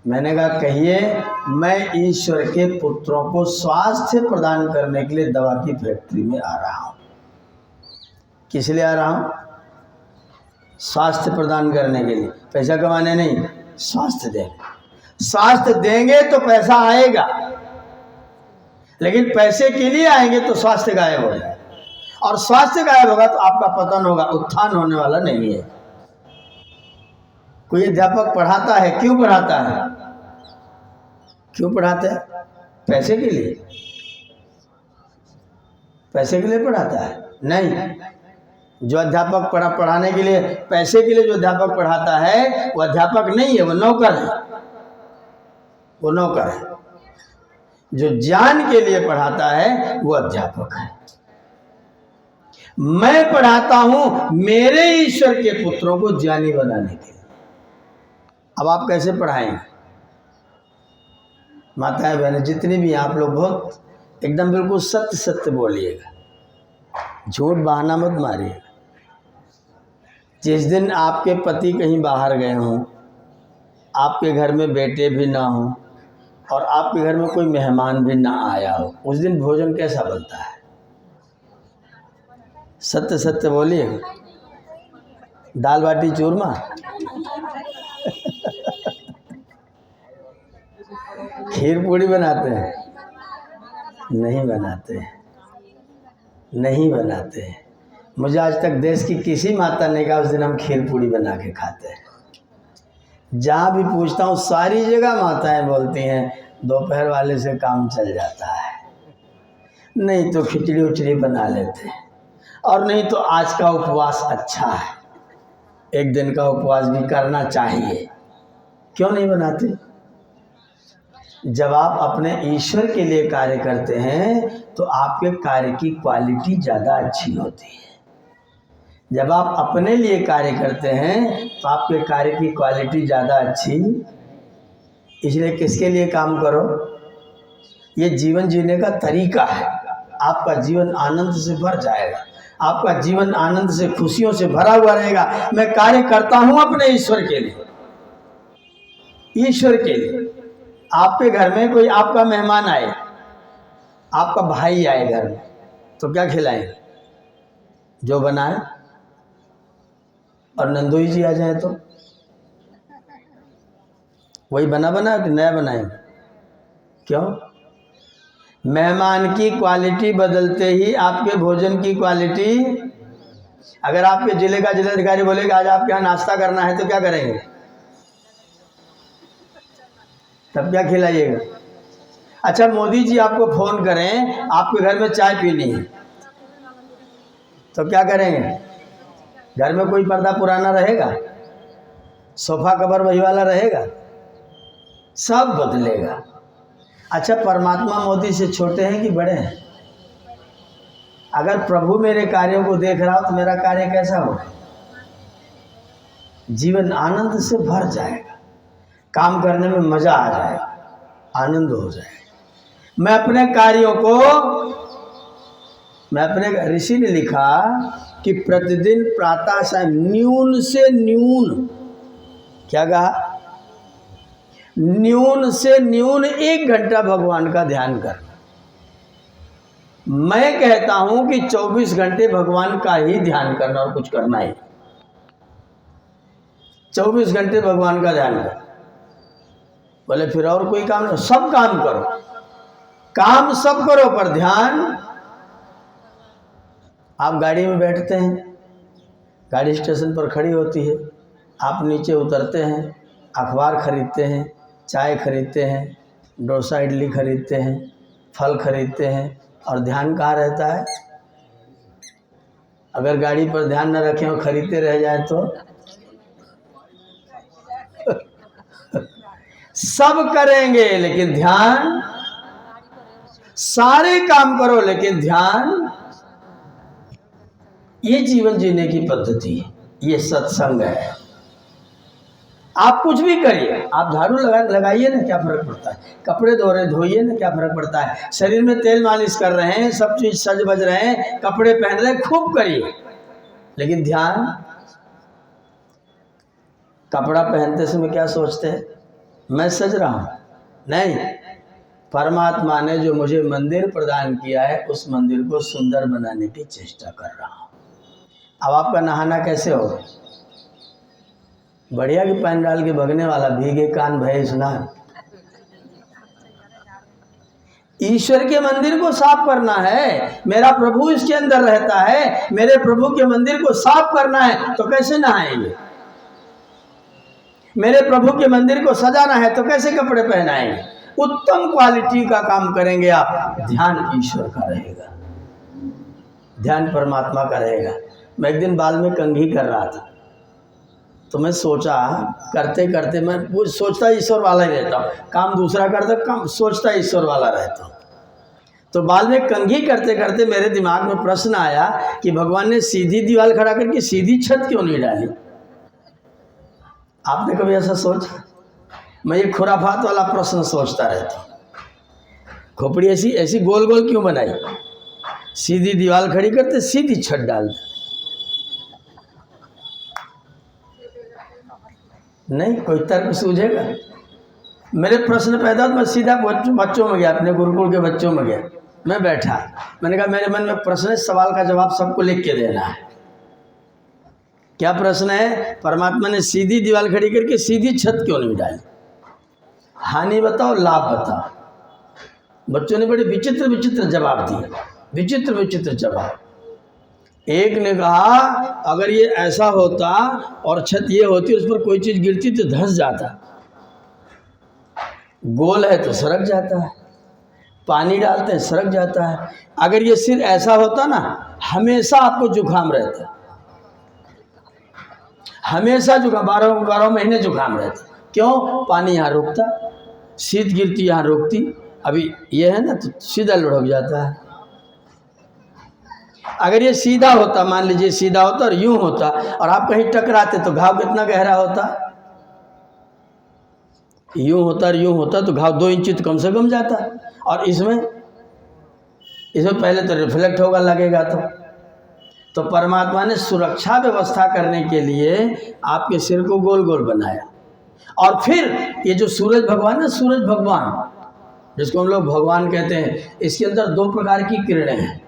मैंने कहा कहिए, मैं ईश्वर के पुत्रों को स्वास्थ्य प्रदान करने के लिए दवा की फैक्ट्री में आ रहा हूँ। किस लिए आ रहा हूँ? स्वास्थ्य प्रदान करने के लिए, पैसा कमाने नहीं, स्वास्थ्य देंगे। स्वास्थ्य देंगे तो पैसा आएगा, लेकिन पैसे के लिए आएंगे तो स्वास्थ्य गायब हो जाएगा, और स्वास्थ्य गायब होगा तो आपका पतन होगा, उत्थान होने वाला नहीं है। कोई अध्यापक पढ़ाता है, क्यों पढ़ाता है? क्यों पढ़ाते हैं? पैसे के लिए? पैसे के लिए पढ़ाता है? नहीं। जो अध्यापक पढ़ाने के लिए, पैसे के लिए जो अध्यापक पढ़ाता है वो अध्यापक नहीं है, वो नौकर है। वो नौकर है। जो ज्ञान के लिए पढ़ाता है वो अध्यापक है। मैं पढ़ाता हूं मेरे ईश्वर के पुत्रों को ज्ञानी बनाने के लिए। अब आप कैसे पढ़ाएंगे? माताएं बहनें जितनी भी आप लोग बहुत एकदम बिल्कुल सत्य सत्य बोलिएगा, झूठ बहाना मत मारिएगा। जिस दिन आपके पति कहीं बाहर गए हों, आपके घर में बेटे भी ना हों, और आपके घर में कोई मेहमान भी ना आया हो, उस दिन भोजन कैसा बनता है? सत्य सत्य बोलिए, दाल बाटी चूरमा? खीर पूड़ी बनाते हैं? नहीं बनाते, नहीं बनाते। मुझे आज तक देश की किसी माता ने कहा उस दिन हम खीर पूड़ी बना के खाते हैं। जहाँ भी पूछता हूँ सारी जगह माताएं बोलती हैं दोपहर वाले से काम चल जाता है, नहीं तो खिचड़ी उचड़ी बना लेते हैं, और नहीं तो आज का उपवास अच्छा है, एक दिन का उपवास भी करना चाहिए। क्यों नहीं बनाते? जब आप अपने ईश्वर के लिए कार्य करते हैं तो आपके कार्य की क्वालिटी ज़्यादा अच्छी होती है। जब आप अपने लिए कार्य करते हैं तो आपके कार्य की क्वालिटी ज़्यादा अच्छी। इसलिए किसके लिए काम करो? ये जीवन जीने का तरीका है। आपका जीवन आनंद से भर जाएगा, आपका जीवन आनंद से, खुशियों से भरा हुआ रहेगा। मैं कार्य करता हूँ अपने ईश्वर के लिए, ईश्वर के लिए। आपके घर में कोई आपका मेहमान आए, आपका भाई आए घर में, तो क्या खिलाएं? जो बनाए। और नंदोई जी आ जाए तो वही बना बना कि नया बनाए? क्यों? मेहमान की क्वालिटी बदलते ही आपके भोजन की क्वालिटी। अगर आपके जिले का जिलाधिकारी बोलेगा आज आपके यहाँ नाश्ता करना है तो क्या करेंगे? तब क्या खिलाइएगा? अच्छा, मोदी जी आपको फोन करें आपके घर में चाय पीनी है तो क्या करेंगे? घर में कोई पर्दा पुराना रहेगा? सोफा कवर वही वाला रहेगा? सब बदलेगा। अच्छा, परमात्मा मोदी से छोटे हैं कि बड़े हैं? अगर प्रभु मेरे कार्यों को देख रहा हो तो मेरा कार्य कैसा होगा? जीवन आनंद से भर जाएगा, काम करने में मजा आ जाएगा, आनंद हो जाएगा। मैं अपने कार्यों को, मैं अपने ऋषि ने लिखा कि प्रतिदिन प्रातः से न्यून से न्यून, क्या कहा? न्यून से न्यून 1 घंटा भगवान का ध्यान करना। मैं कहता हूं कि 24 घंटे भगवान का ही ध्यान करना और कुछ करना ही। 24 घंटे भगवान का ध्यान कर। बोले फिर और कोई काम नहीं? सब काम करो, काम सब करो, पर ध्यान। आप गाड़ी में बैठते हैं, गाड़ी स्टेशन पर खड़ी होती है, आप नीचे उतरते हैं, अखबार खरीदते हैं, चाय खरीदते हैं, डोसा इडली खरीदते हैं, फल खरीदते हैं, और ध्यान कहाँ रहता है? अगर गाड़ी पर ध्यान न रखें और खरीदते रह जाए तो सब करेंगे लेकिन ध्यान, सारे काम करो लेकिन ध्यान। ये जीवन जीने की पद्धति है, ये सत्संग है। आप कुछ भी करिए, आप झाड़ू लगाइए ना, क्या फर्क पड़ता है? कपड़े धो रहे धोइए ना, क्या फर्क पड़ता है? शरीर में तेल मालिश कर रहे हैं, सब चीज सज बज रहे हैं, कपड़े पहन रहे हैं, खूब करिए, लेकिन ध्यान। कपड़ा पहनते समय क्या सोचते हैं? मैं सज रहा हूं? नहीं, परमात्मा ने जो मुझे मंदिर प्रदान किया है उस मंदिर को सुंदर बनाने की चेष्टा कर रहा हूं। अब आपका नहाना कैसे होगा? बढ़िया कि पैन डाल के भगने वाला, भीगे कान भय स्नान। ईश्वर के मंदिर को साफ करना है, मेरा प्रभु इसके अंदर रहता है, मेरे प्रभु के मंदिर को साफ करना है तो कैसे नहाएंगे? मेरे प्रभु के मंदिर को सजाना है तो कैसे कपड़े पहनाएंगे? उत्तम क्वालिटी का काम करेंगे आप, ध्यान ईश्वर का रहेगा, ध्यान परमात्मा का रहेगा। मैं एक दिन बाल में कंघी कर रहा था तो मैं सोचा, करते करते मैं वो सोचता ईश्वर वाला ही रहता हूँ, काम दूसरा करता, काम सोचता ईश्वर वाला रहता हूँ। तो बाल में कंघी करते करते मेरे दिमाग में प्रश्न आया कि भगवान ने सीधी दीवार खड़ा करके सीधी छत क्यों नहीं डाली? आपने कभी ऐसा सोचा? मैं ये खुराफात वाला प्रश्न सोचता रहता हूँ। खोपड़ी ऐसी ऐसी गोल गोल क्यों बनाई? सीधी दीवार खड़ी करते, सीधी छत डालते। नहीं, कोई तर्क सूझेगा? मेरे प्रश्न पैदा तो मैं सीधा बच्चों में गया, अपने गुरुकुल के बच्चों में गया। मैं बैठा, मैंने कहा मेरे मन में प्रश्न है, सवाल का जवाब सबको लिख के देना है। क्या प्रश्न है? परमात्मा ने सीधी दीवार खड़ी करके सीधी छत क्यों नहीं डाली? हानि बताओ, लाभ बताओ। बच्चों ने बड़े विचित्र विचित्र जवाब दिए, विचित्र विचित्र जवाब। एक ने कहा अगर ये ऐसा होता और छत ये होती, उस पर कोई चीज़ गिरती तो धंस जाता, गोल है तो सरक जाता है, पानी डालते हैं सरक जाता है। अगर ये सिर ऐसा होता ना, हमेशा आपको जुकाम रहता, हमेशा जुकाम, 12 महीने जुकाम रहता। क्यों? पानी यहाँ रुकता, शीत गिरती यहाँ रुकती। अभी ये है ना तो सीधा लुढ़क जाता है। अगर ये सीधा होता, मान लीजिए सीधा होता और यूं होता और आप कहीं टकराते तो घाव कितना गहरा होता? यूं होता और यूं होता तो घाव 2 इंच तो कम से कम जाता। और इसमें पहले तो रिफ्लेक्ट होगा, लगेगा तो परमात्मा ने सुरक्षा व्यवस्था करने के लिए आपके सिर को गोल गोल बनाया। और फिर ये जो सूरज भगवान है, सूरज भगवान जिसको हम लोग भगवान कहते हैं, इसके अंदर 2 प्रकार की किरणें हैं,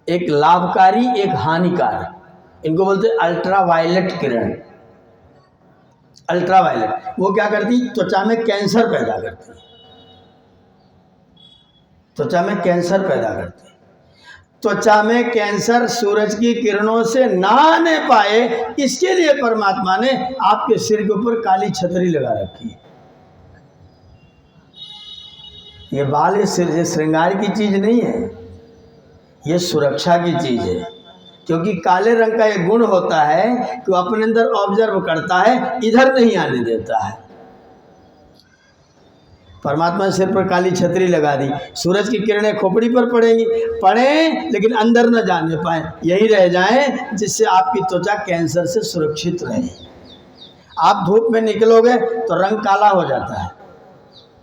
एक लाभकारी एक हानिकारक। इनको बोलते हैं अल्ट्रावायलेट किरण। अल्ट्रावायलेट वो क्या करती? त्वचा में कैंसर पैदा करती, त्वचा में कैंसर पैदा करती। त्वचा में कैंसर सूरज की किरणों से ना आने पाए, इसके लिए परमात्मा ने आपके सिर के ऊपर काली छतरी लगा रखी है। ये बाल ये सिर से श्रृंगार की चीज नहीं है, ये सुरक्षा की चीज है। क्योंकि काले रंग का एक गुण होता है कि वो अपने अंदर ऑब्जर्व करता है, इधर नहीं आने देता है। परमात्मा ने सिर पर काली छतरी लगा दी, सूरज की किरणें खोपड़ी पर पड़ेंगी, पड़े लेकिन अंदर न जाने पाए, यही रह जाएं, जिससे आपकी त्वचा कैंसर से सुरक्षित रहे। आप धूप में निकलोगे तो रंग काला हो जाता है,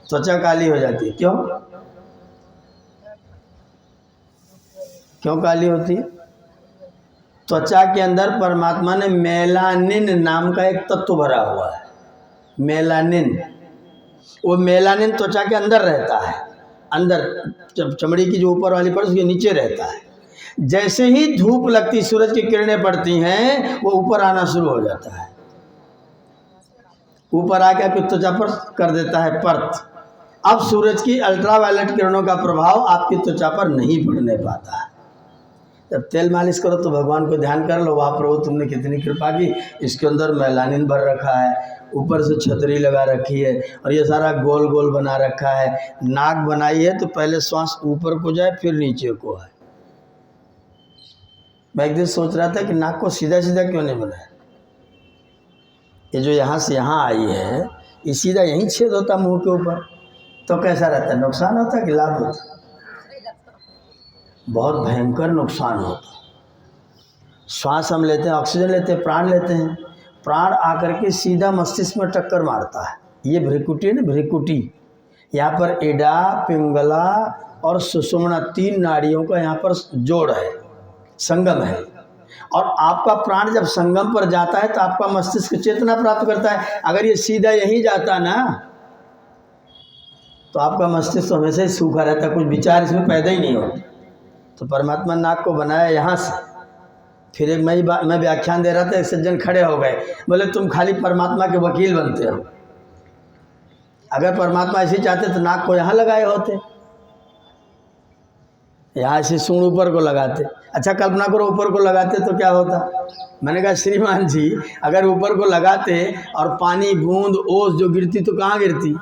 त्वचा काली हो जाती है। क्यों? क्यों काली होती है? त्वचा के अंदर परमात्मा ने मेलानिन नाम का एक तत्व भरा हुआ है। मेलानिन, वो मेलानिन त्वचा के अंदर रहता है, अंदर चमड़ी की जो ऊपर वाली परत उसके नीचे रहता है। जैसे ही धूप लगती, सूरज की किरणें पड़ती हैं, वो ऊपर आना शुरू हो जाता है, ऊपर आके आपकी त्वचा पर कर देता है परत। अब सूरज की अल्ट्रावायलेट किरणों का प्रभाव आपकी त्वचा पर नहीं पड़ने पाता है। जब तेल मालिश करो तो भगवान को ध्यान कर लो, वाह प्रभु तुमने कितनी कृपा की, इसके अंदर मेलानिन भर रखा है, ऊपर से छतरी लगा रखी है और ये सारा गोल गोल बना रखा है। नाक बनाई है तो पहले श्वास ऊपर को जाए फिर नीचे को आए। मैं एक दिन सोच रहा था कि नाक को सीधा सीधा क्यों नहीं बनाया। ये जो यहाँ से यहाँ आई है, ये सीधा यहीं छेद होता मुंह के ऊपर, तो कैसा रहता? नुकसान होता कि लाभ होता? बहुत भयंकर नुकसान होता। श्वास हम लेते हैं, ऑक्सीजन लेते हैं, प्राण लेते हैं, प्राण आकर के सीधा मस्तिष्क में टक्कर मारता है। ये भ्रिकुटी है ना, भ्रिकुटी, यहाँ पर एडा, पिंगला और सुषुम्ना 3 नाड़ियों का यहाँ पर जोड़ है, संगम है। और आपका प्राण जब संगम पर जाता है तो आपका मस्तिष्क चेतना प्राप्त करता है। अगर ये सीधा यहीं जाता ना तो आपका मस्तिष्क हमेशा ही सूखा रहता, कुछ विचार इसमें पैदा ही नहीं होता। तो परमात्मा नाक को बनाया यहाँ से। फिर एक मैं व्याख्यान दे रहा था, एक सज्जन खड़े हो गए, बोले तुम खाली परमात्मा के वकील बनते हो, अगर परमात्मा ऐसे चाहते तो नाक को यहाँ लगाए होते, यहाँ से सूंड ऊपर को लगाते। अच्छा कल्पना करो ऊपर को लगाते तो क्या होता? मैंने कहा श्रीमान जी, अगर ऊपर को लगाते और पानी बूंद ओस जो गिरती तो कहाँ गिरती?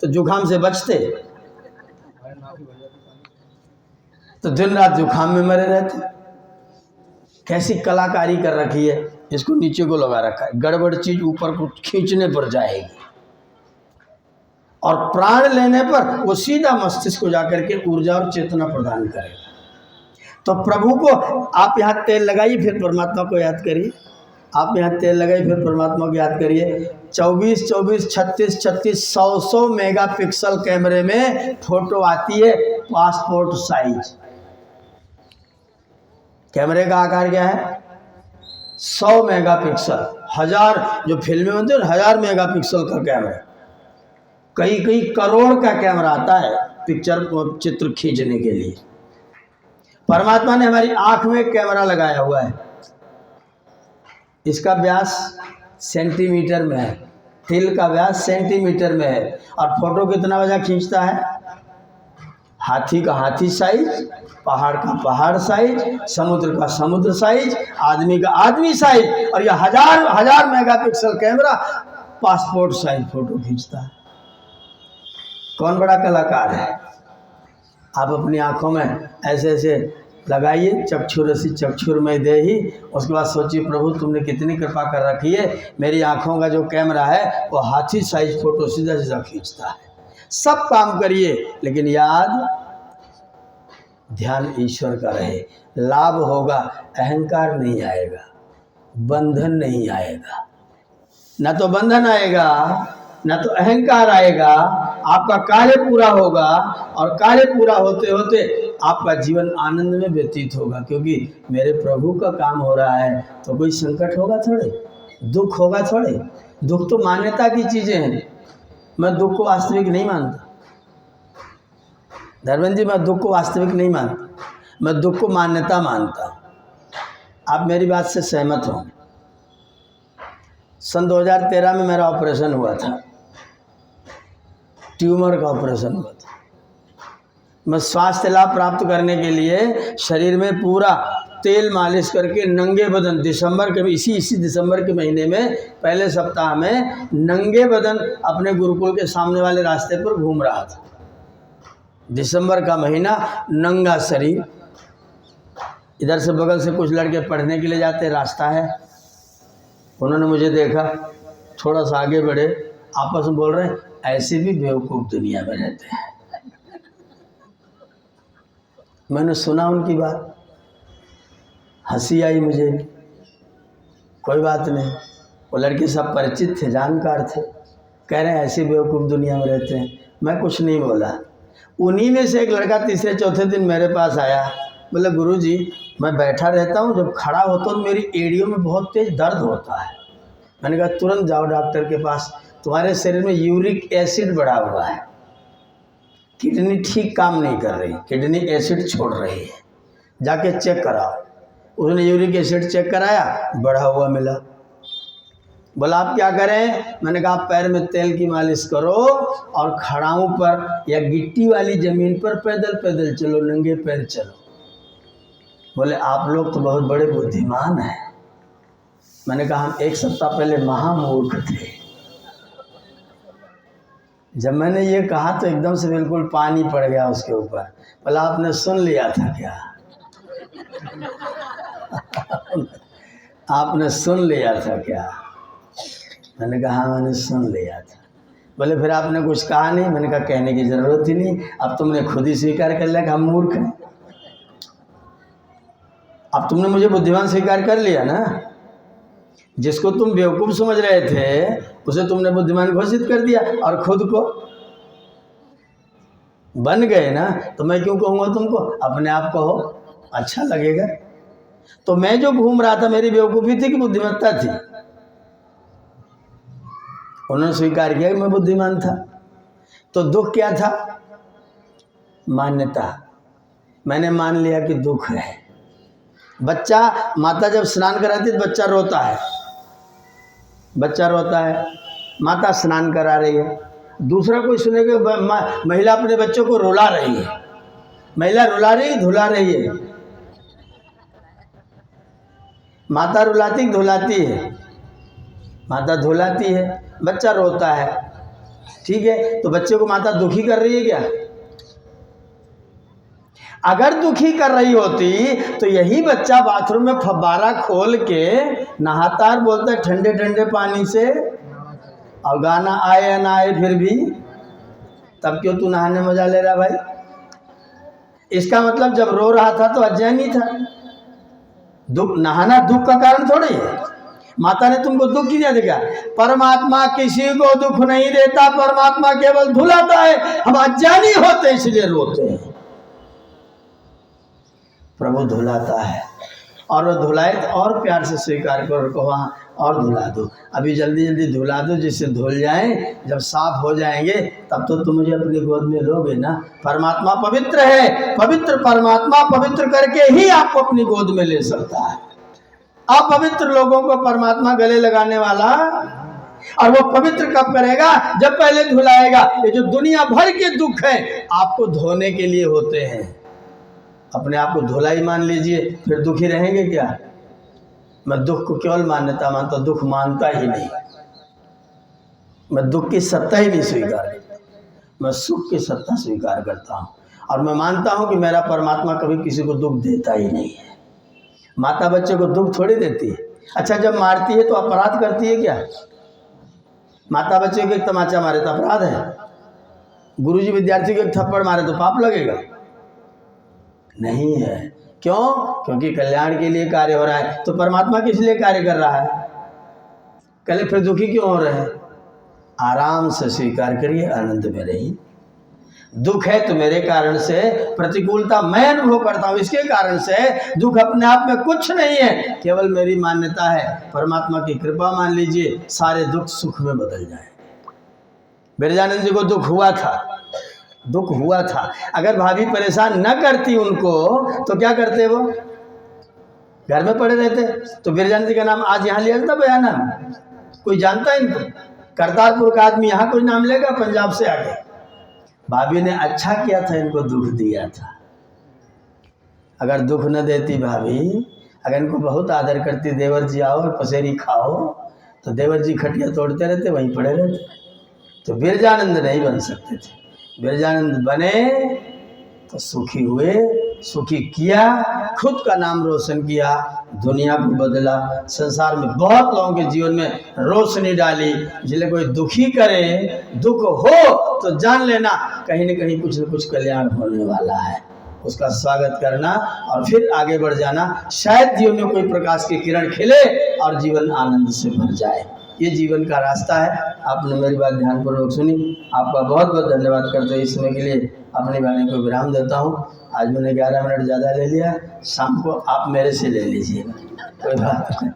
तो जुकाम से बचते, तो दिन रात जुकाम में मरे रहते। कैसी कलाकारी कर रखी है, इसको नीचे को लगा रखा है, गड़बड़ चीज ऊपर को खींचने पर जाएगी और प्राण लेने पर वो सीधा मस्तिष्क को जाकर के ऊर्जा और चेतना प्रदान करेगा। तो प्रभु को आप यहाँ तेल लगाइए, फिर परमात्मा को याद करिए। आप यहाँ तेल लगाइए, फिर परमात्मा को याद करिए। 24, 24, 36, 36, 100 मेगापिक्सल कैमरे में फोटो आती है, पासपोर्ट साइज। कैमरे का आकार क्या है? 100 मेगापिक्सल। 1000 जो फिल्में बनती है 1000 मेगापिक्सल का कैमरा, कई करोड़ का कैमरा आता है। पिक्चर चित्र खींचने के लिए। परमात्मा ने हमारी आंख में कैमरा लगाया हुआ है, इसका व्यास सेंटीमीटर में है, तिल का व्यास सेंटीमीटर में है, और फोटो कितना बजा खींचता है? हाथी का हाथी साइज, पहाड़ का पहाड़ साइज, समुद्र का समुद्र साइज, आदमी का आदमी साइज, और यह हजार हजार megapixel camera passport size photo खींचता है। कौन बड़ा कलाकार है? आप अपनी आंखों में ऐसे ऐसे लगाइए, चक्षुरसी चक्षुर्मय देहि, उसके बाद सोचिए प्रभु तुमने कितनी कृपा कर रखी है, मेरी आंखों का जो कैमरा है वो हाथी साइज फोटो सीधा सीधा खींचता है। सब काम करिए लेकिन याद ध्यान ईश्वर का रहे। लाभ होगा, अहंकार नहीं आएगा, बंधन नहीं आएगा, ना तो बंधन आएगा ना तो अहंकार आएगा। आपका कार्य पूरा होगा और कार्य पूरा होते होते आपका जीवन आनंद में व्यतीत होगा, क्योंकि मेरे प्रभु का काम हो रहा है तो कोई संकट होगा थोड़े, दुख होगा थोड़े। दुख तो मान्यता की चीज़ें हैं, मैं दुख को वास्तविक नहीं मानता धर्मेंद्र जी, मैं दुख को वास्तविक नहीं मानता, मैं दुख को मान्यता मानता हूँ। आप मेरी बात से सहमत होंगे। सन 2013 में मेरा ऑपरेशन हुआ था, ट्यूमर का ऑपरेशन हुआ था। मैं स्वास्थ्य लाभ प्राप्त करने के लिए शरीर में पूरा तेल मालिश करके नंगे बदन दिसंबर के इसी दिसंबर के महीने में पहले सप्ताह में नंगे बदन अपने गुरुकुल के सामने वाले रास्ते पर घूम रहा था। दिसंबर का महीना, नंगा शरीर। इधर से बगल से कुछ लड़के पढ़ने के लिए जाते, रास्ता है, उन्होंने मुझे देखा, थोड़ा सा आगे बढ़े, आपस में बोल रहे हैं ऐसे भी बेवकूफ़ दुनिया में रहते हैं। मैंने सुना उनकी बात, हंसी आई मुझे भी। कोई बात नहीं, वो लड़के सब परिचित थे, जानकार थे, कह रहे हैं ऐसे बेवकूफ़ दुनिया में रहते हैं। मैं कुछ नहीं बोला। उन्हीं में से एक लड़का तीसरे चौथे दिन मेरे पास आया, बोले गुरुजी मैं बैठा रहता हूँ, जब खड़ा होता हूँ मेरी एड़ियों में बहुत तेज दर्द होता है। मैंने कहा तुरंत जाओ डॉक्टर के पास, तुम्हारे शरीर में यूरिक एसिड बढ़ा हुआ है, किडनी ठीक काम नहीं कर रही, किडनी एसिड छोड़ रही है, जाके चेक कराओ। उसने यूरिक एसिड चेक कराया, बढ़ा हुआ मिला। बोला आप क्या करें? मैंने कहा आप पैर में तेल की मालिश करो और खड़ाऊं पर या गिट्टी वाली ज़मीन पर पैदल पैदल चलो, नंगे पैर चलो। बोले आप लोग तो बहुत बड़े बुद्धिमान हैं। मैंने कहा हम एक सप्ताह पहले महामूर्ख थे। जब मैंने ये कहा तो एकदम से बिल्कुल पानी पड़ गया उसके ऊपर। बोला आपने सुन लिया था क्या? आपने सुन लिया था क्या? मैंने कहा हाँ मैंने सुन लिया था। बोले फिर आपने कुछ कहा नहीं? मैंने कहा कहने की ज़रूरत ही नहीं, अब तुमने खुद ही स्वीकार कर लिया कि हम मूर्ख हैं। अब तुमने मुझे बुद्धिमान स्वीकार कर लिया ना। जिसको तुम बेवकूफ़ समझ रहे थे उसे तुमने बुद्धिमान घोषित कर दिया और खुद को बन गए ना। तो मैं क्यों कहूँगा तुमको? अपने आप कहो, अच्छा लगेगा। तो मैं जो घूम रहा था मेरी बेवकूफ़ी थी कि बुद्धिमत्ता थी? उन्होंने स्वीकार किया कि मैं बुद्धिमान था। तो दुख क्या था? मान्यता। मैंने मान लिया कि दुख है। बच्चा, माता जब स्नान कराती है तो बच्चा रोता है, बच्चा रोता है, माता स्नान करा रही है। दूसरा कोई सुने कि महिला अपने बच्चों को रुला रही है, महिला रुला रही धुला रही है। माता रुलाती धुलाती है? माता धुलाती है, बच्चा रोता है, ठीक है। तो बच्चे को माता दुखी कर रही है क्या? अगर दुखी कर रही होती तो यही बच्चा बाथरूम में फव्वारा खोल के नहाता और बोलता ठंडे ठंडे पानी से, और गाना आए या ना आए फिर भी, तब क्यों तू नहाने मजा ले रहा भाई? इसका मतलब जब रो रहा था तो अज्ञानी था। दुख, नहाना दुख का कारण थोड़ी है। माता ने तुमको दुख किया देगा? परमात्मा किसी को दुख नहीं देता, परमात्मा केवल धुलाता है। हम अज्ञानी होते इसलिए रोते हैं, प्रभु धुलाता है। और वो धुलाए तो और प्यार से स्वीकार करो, कहो हाँ और धुला दो, अभी जल्दी जल्दी धुला दो जिससे धुल जाएं, जब साफ हो जाएंगे तब तो तुम मुझे अपनी गोद में लोगे ना। परमात्मा पवित्र है, पवित्र परमात्मा पवित्र करके ही आपको अपनी गोद में ले सकता है। अपवित्र लोगों को परमात्मा गले लगाने वाला, और वो पवित्र कब करेगा? जब पहले धुलाएगा। ये जो दुनिया भर के दुख हैं आपको धोने के लिए होते हैं। अपने आप को धुलाई मान लीजिए, फिर दुखी रहेंगे क्या? मैं दुख को केवल मान्यता मानता, दुख मानता ही नहीं। मैं दुख की सत्ता ही नहीं स्वीकार करता, मैं सुख की सत्ता स्वीकार करता हूँ। और मैं मानता हूँ कि मेरा परमात्मा कभी किसी को दुख देता ही नहीं है। माता बच्चे को दुख थोड़ी देती है। अच्छा, जब मारती है तो अपराध करती है क्या? माता बच्चे को एक तमाचा मारे तो अपराध है? गुरुजी विद्यार्थी को एक थप्पड़ मारे तो पाप लगेगा? नहीं है। क्यों? क्योंकि कल्याण के लिए कार्य हो रहा है। तो परमात्मा किस लिए कार्य कर रहा है? कल फिर दुखी क्यों हो रहे हैं? आराम से स्वीकार करिए, आनंद में रहिए। दुख है तो मेरे कारण से, प्रतिकूलता मैं अनुभव करता हूँ, इसके कारण से। दुख अपने आप में कुछ नहीं है, केवल मेरी मान्यता है। परमात्मा की कृपा मान लीजिए, सारे दुख सुख में बदल जाए। बिरजानंद जी को दुख हुआ था, दुख हुआ था। अगर भाभी परेशान न करती उनको तो क्या करते? वो घर में पड़े रहते। तो बिरजानंद जी का नाम आज यहाँ लिया जाता बयाना में? कोई जानता है इनको? करतारपुर का आदमी यहाँ कोई नाम लेगा? पंजाब से आके भाभी ने अच्छा किया था, इनको दुख दिया था। अगर दुख न देती भाभी, अगर इनको बहुत आदर करती, देवर जी आओ पसेरी खाओ, तो देवर जी खटिया तोड़ते रहते, वहीं पड़े रहते। तो बिरजानंद नहीं बन सकते थे। बिरजानंद बने तो सुखी हुए, सुखी किया, खुद का नाम रोशन किया, दुनिया को बदला, संसार में बहुत लोगों के जीवन में रोशनी डाली। इसलिए कोई दुखी करे, दुख हो तो जान लेना कहीं न कहीं कुछ न कुछ कल्याण होने वाला है। उसका स्वागत करना और फिर आगे बढ़ जाना। शायद जीवन में कोई प्रकाश की किरण खिले और जीवन आनंद से भर जाए। ये जीवन का रास्ता है। आपने मेरी बात ध्यानपूर्वक सुनी, आपका बहुत बहुत धन्यवाद करते हुए इस समय के लिए अपनी वाणी को विराम देता हूँ। आज मैंने 11 मिनट ज़्यादा ले लिया, शाम को आप मेरे से ले लीजिएगा, कोई बात नहीं।